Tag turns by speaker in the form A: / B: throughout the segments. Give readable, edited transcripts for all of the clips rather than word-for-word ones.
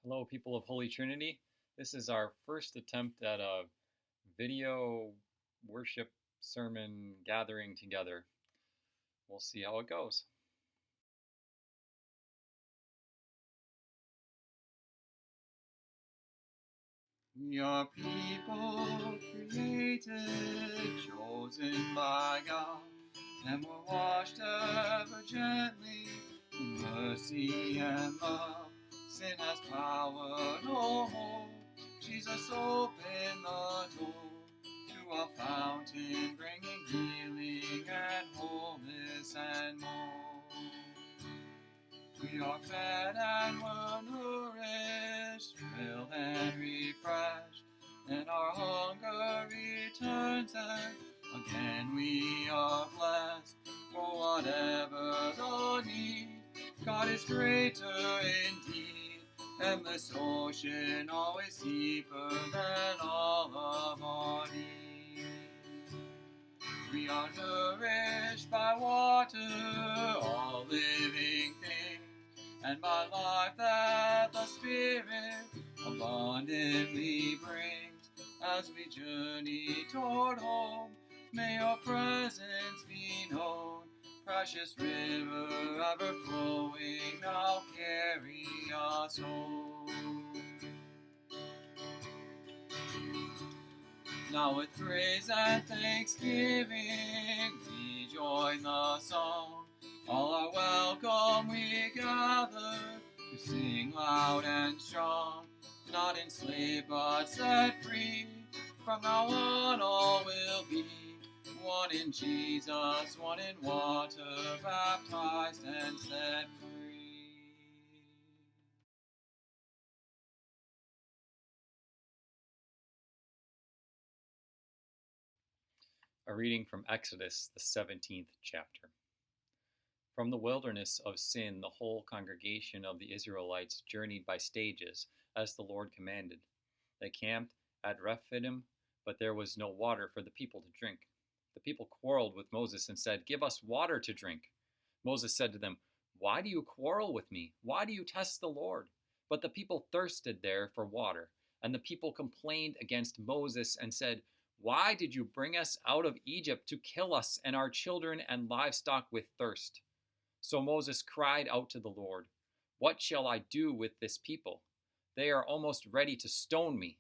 A: Hello, people of Holy Trinity. This is our first attempt at a video worship sermon gathering together. We'll see how it goes. We are people created, chosen by God, and we're washed ever gently in mercy and love. Sin has power no more. Jesus opened the door to a fountain, bringing healing and wholeness and more. We are fed and we're nourished, filled and refreshed, and our hunger returns, and again we are blessed. For whatever the need, God is greater indeed, endless ocean, always deeper than all of our needs. We are nourished by water, all living things, and by life that the Spirit abundantly brings. As we journey toward home, may your presence be known. Precious river ever flowing, now carry us home. Now with praise and thanksgiving we join the song. All are welcome, we gather to sing loud and strong. Not enslaved but set free, from now on all will be one in Jesus, one in water, baptized and set free. A reading from Exodus, the 17th chapter. From the wilderness of Sin, the whole congregation of the Israelites journeyed by stages, as the Lord commanded. They camped at Rephidim, but there was no water for the people to drink. The people quarreled with Moses and said, "Give us water to drink." Moses said to them, "Why do you quarrel with me? Why do you test the Lord?" But the people thirsted there for water, and the people complained against Moses and said, "Why did you bring us out of Egypt to kill us and our children and livestock with thirst?" So Moses cried out to the Lord, "What shall I do with this people? They are almost ready to stone me."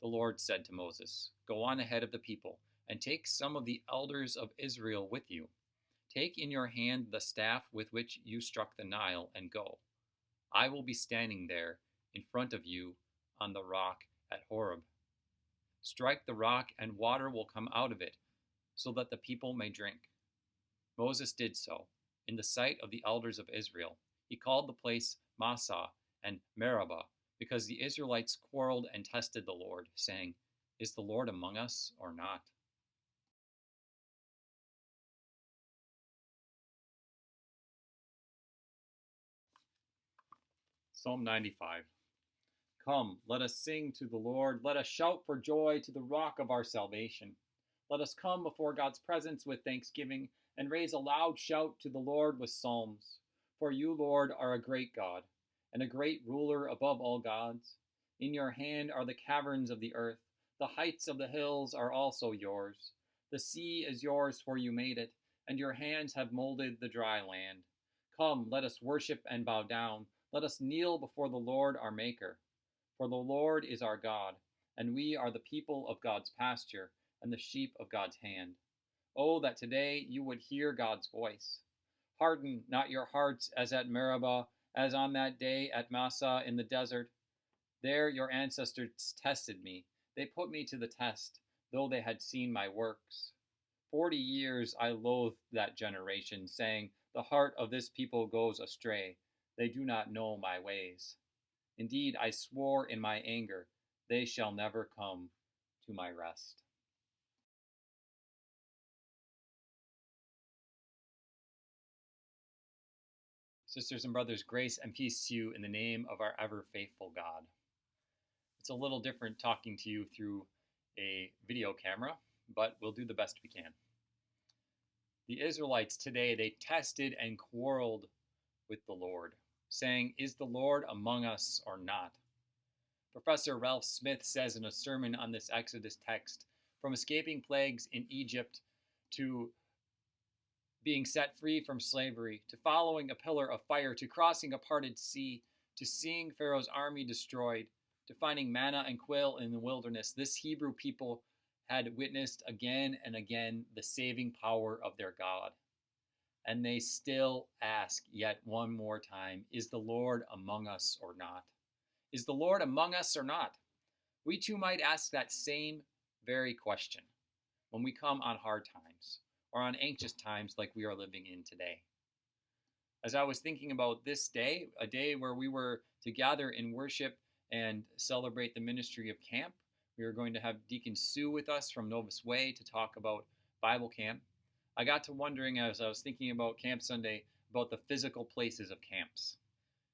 A: The Lord said to Moses, "Go on ahead of the people, and take some of the elders of Israel with you. Take in your hand the staff with which you struck the Nile, and go. I will be standing there in front of you on the rock at Horeb. Strike the rock, and water will come out of it, so that the people may drink." Moses did so, in the sight of the elders of Israel. He called the place Massah and Meribah, because the Israelites quarreled and tested the Lord, saying, "Is the Lord among us or not?" Psalm 95. Come, let us sing to the Lord. Let us shout for joy to the rock of our salvation. Let us come before God's presence with thanksgiving and raise a loud shout to the Lord with psalms. For you, Lord, are a great God and a great ruler above all gods. In your hand are the caverns of the earth. The heights of the hills are also yours. The sea is yours, for you made it, and your hands have molded the dry land. Come, let us worship and bow down. Let us kneel before the Lord our Maker. For the Lord is our God, and we are the people of God's pasture and the sheep of God's hand. Oh, that today you would hear God's voice. Harden not your hearts as at Meribah, as on that day at Massah in the desert. There your ancestors tested me. They put me to the test, though they had seen my works. 40 years I loathed that generation, saying, "The heart of this people goes astray. They do not know my ways." Indeed, I swore in my anger, "They shall never come to my rest." Sisters and brothers, grace and peace to you in the name of our ever faithful God. It's a little different talking to you through a video camera, but we'll do the best we can. The Israelites today, they tested and quarreled with the Lord. saying, "Is the Lord among us or not?" Professor Ralph Smith says in a sermon on this Exodus text, from escaping plagues in Egypt to being set free from slavery, to following a pillar of fire, to crossing a parted sea, to seeing Pharaoh's army destroyed, to finding manna and quail in the wilderness, this Hebrew people had witnessed again and again the saving power of their God. And they still ask yet one more time, "Is the Lord among us or not?" Is the Lord among us or not? We too might ask that same very question when we come on hard times or on anxious times like we are living in today. As I was thinking about this day, a day where we were to gather in worship and celebrate the ministry of camp, we were going to have Deacon Sue with us from Novus Way to talk about Bible camp. I got to wondering as I was thinking about Camp Sunday about the physical places of camps.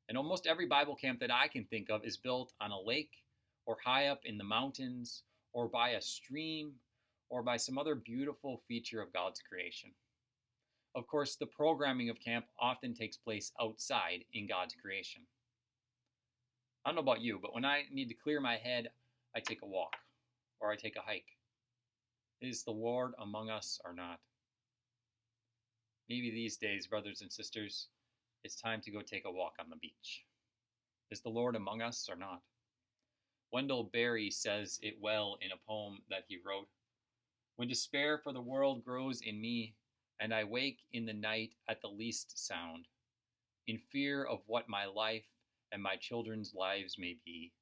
A: And almost every Bible camp that I can think of is built on a lake or high up in the mountains or by a stream or by some other beautiful feature of God's creation. Of course, the programming of camp often takes place outside in God's creation. I don't know about you, but when I need to clear my head, I take a walk or I take a hike. Is the Lord among us or not? Maybe these days, brothers and sisters, it's time to go take a walk on the beach. Is the Lord among us or not? Wendell Berry says it well in a poem that he wrote. When despair for the world grows in me, and I wake in the night at the least sound, in fear of what my life and my children's lives may be,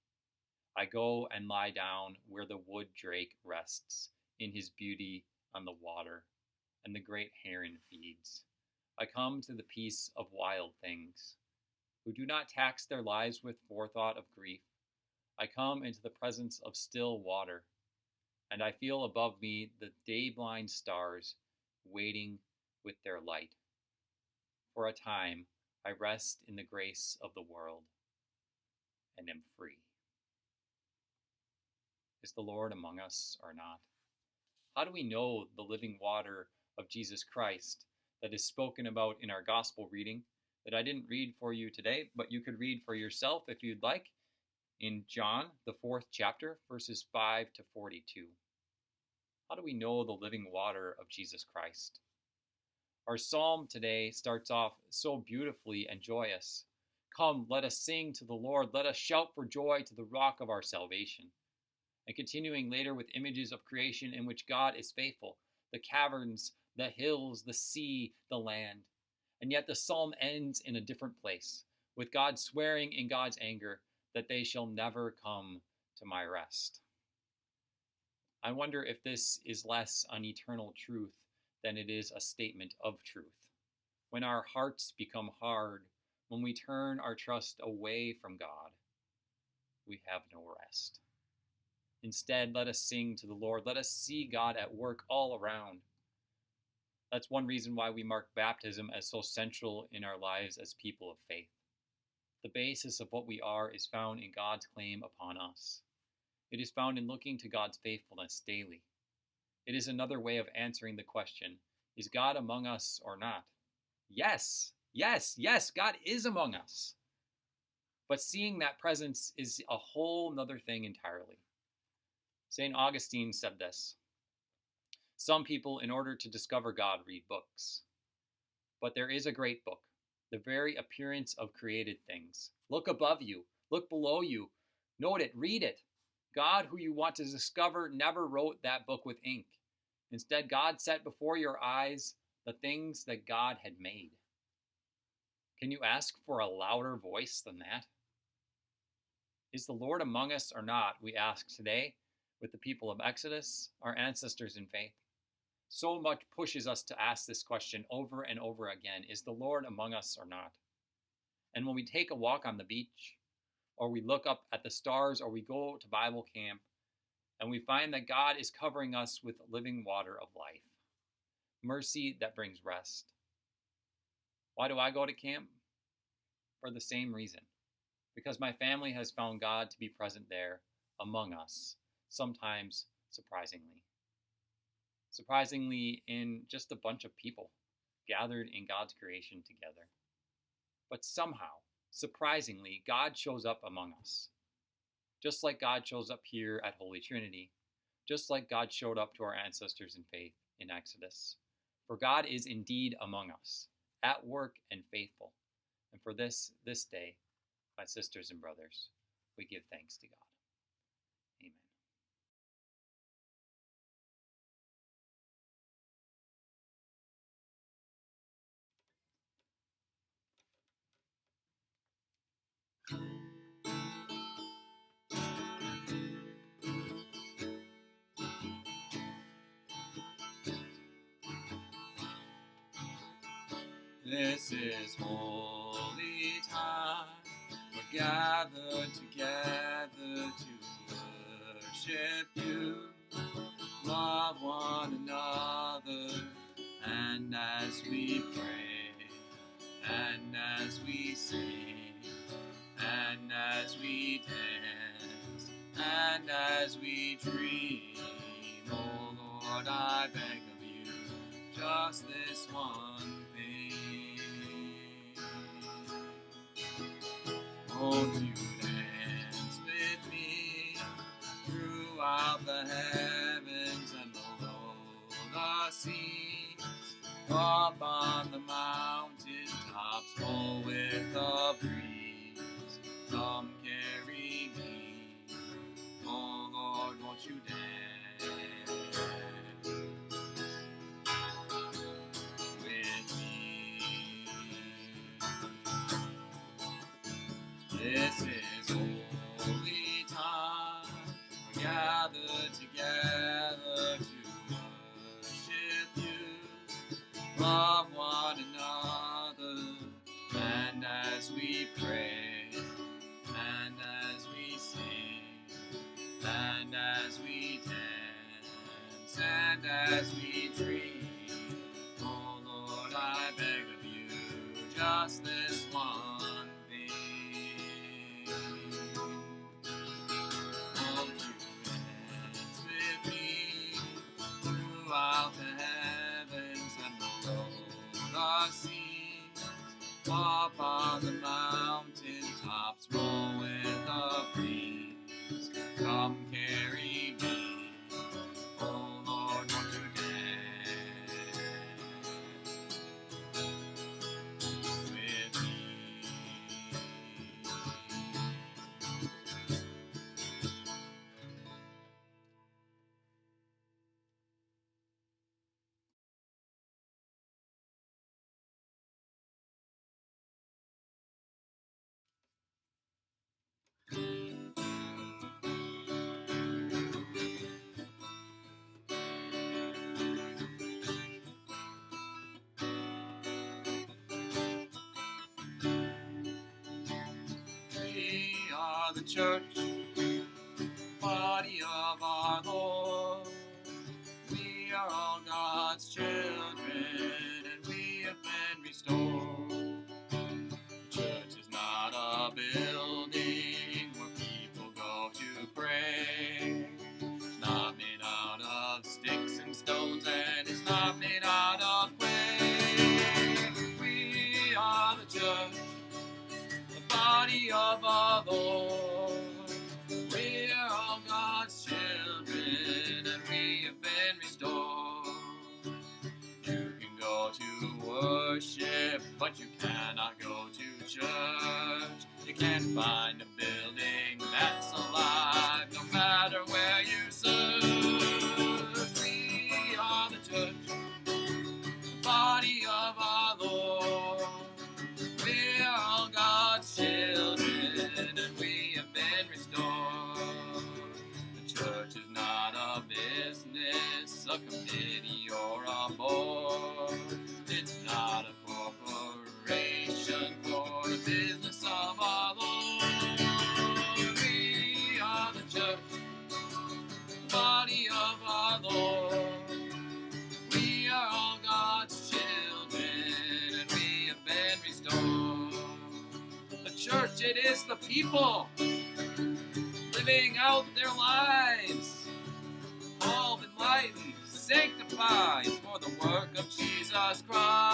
A: I go and lie down where the wood drake rests in his beauty on the water, and the great heron feeds. I come to the peace of wild things, who do not tax their lives with forethought of grief. I come into the presence of still water, and I feel above me the day-blind stars waiting with their light. For a time, I rest in the grace of the world and am free. Is the Lord among us or not? How do we know the living water of Jesus Christ that is spoken about in our gospel reading that I didn't read for you today, but you could read for yourself if you'd like in John, the 4th chapter, verses 5 to 42. How do we know the living water of Jesus Christ? Our psalm today starts off so beautifully and joyous. Come, let us sing to the Lord. Let us shout for joy to the rock of our salvation. And continuing later with images of creation in which God is faithful, the caverns, the hills, the sea, the land. And yet the psalm ends in a different place, with God swearing in God's anger that they shall never come to my rest. I wonder if this is less an eternal truth than it is a statement of truth. When our hearts become hard, when we turn our trust away from God, we have no rest. Instead, let us sing to the Lord. Let us see God at work all around. That's one reason why we mark baptism as so central in our lives as people of faith. The basis of what we are is found in God's claim upon us. It is found in looking to God's faithfulness daily. It is another way of answering the question, is God among us or not? Yes, yes, yes, God is among us. But seeing that presence is a whole nother thing entirely. St. Augustine said this: some people, in order to discover God, read books. But there is a great book, the very appearance of created things. Look above you, look below you, note it, read it. God, who you want to discover, never wrote that book with ink. Instead, God set before your eyes the things that God had made. Can you ask for a louder voice than that? Is the Lord among us or not, we ask today, with the people of Exodus, our ancestors in faith. So much pushes us to ask this question over and over again, is the Lord among us or not? And when we take a walk on the beach, or we look up at the stars, or we go to Bible camp, and we find that God is covering us with living water of life, mercy that brings rest. Why do I go to camp? For the same reason. Because my family has found God to be present there among us, sometimes surprisingly. Surprisingly in just a bunch of people gathered in God's creation together. But somehow, Surprisingly, God shows up among us. Just like God shows up here at Holy Trinity, just like God showed up to our ancestors in faith in Exodus. For God is indeed among us, at work and faithful. And for this day, my sisters and brothers, we give thanks to God. Amen. This is holy time. We're gathered together to worship you. Love one another, and as we pray, and as we sing, and as we dance, and as we dream, oh Lord, I beg of you, just this one thing. Won't you dance with me throughout the heavens and below the seas, up on the mountain tops, full with the breeze? Come carry me, oh Lord, won't you dance with me? This is holy time. We're gathered together to worship you. Love one another, and as we pray, and as we sing, and as we dance, and as we dream, oh Lord, I beg of you, just this one thing. Won't you dance with me throughout the heavens and below the seas, up on the mountain tops, roll with the breeze? Come carry me, oh Lord, won't you dance with me? We are the church, body of our Lord. We are all God's children, and we have been restored. The church is not a building where people go to pray. It's not made out of sticks and stones, and it's not made out of clay. We are the church, the body of our Lord. We are all God's children, and we have been restored. You can go to worship, but you cannot go to church. You can't find a building that's alive, no matter where you serve. We are the church, the body of our Lord. We are all God's children, and we have been restored. The church is not a business, a committee, or a board. It's not a corporation for the business of our Lord. We are the church, the body of our Lord. We are all God's children, and we have been restored. The church, it is the people living out their lives, called, enlightened, sanctified for the work of Jesus Christ.